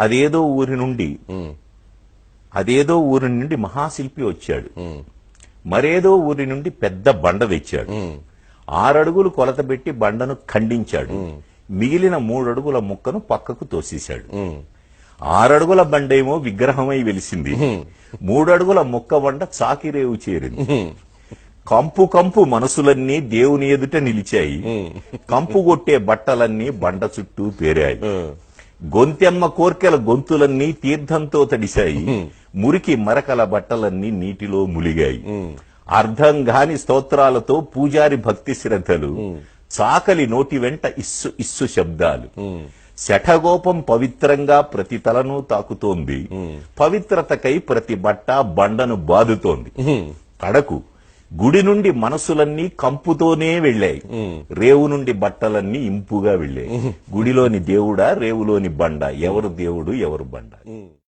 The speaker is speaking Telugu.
అదేదో ఊరి నుండి మహాశిల్పి వచ్చాడు. మరేదో ఊరి నుండి పెద్ద బండ తెచ్చాడు. 6 అడుగులు కొలత పెట్టి బండను ఖండించాడు. మిగిలిన 3 అడుగుల ముక్కను పక్కకు తోసేశాడు. 6 అడుగుల బండేమో విగ్రహమై వెలిసింది. 3 అడుగుల ముక్క బండ చాకిరేవు చేరింది. కంపు కంపు మనసులన్నీ దేవుని ఎదుట నిలిచాయి. కంపు కొట్టే బట్టలన్నీ బండ చుట్టూ పేరాయి. గొంతెమ్మ కోర్కెల గొంతులన్నీ తీర్థంతో తడిశాయి. మురికి మరకల బట్టలన్నీ నీటిలో ములిగాయి. అర్థం గాని స్తోత్రాలతో పూజారి భక్తి శ్రద్ధలు, చాకలి నోటి వెంట ఇస్సు ఇస్సు శబ్దాలు. శఠగోపం పవిత్రంగా ప్రతి తలను తాకుతోంది. పవిత్రతకై ప్రతి బట్ట బండను బాదుతోంది. కడకు గుడి నుండి మనసులన్నీ కంపుతోనే వెళ్లాయి. రేవు నుండి బట్టలన్నీ ఇంపుగా వెళ్లాయి. గుడిలోని దేవుడా, రేవులోని బండ, ఎవరు దేవుడు ఎవరు బండ?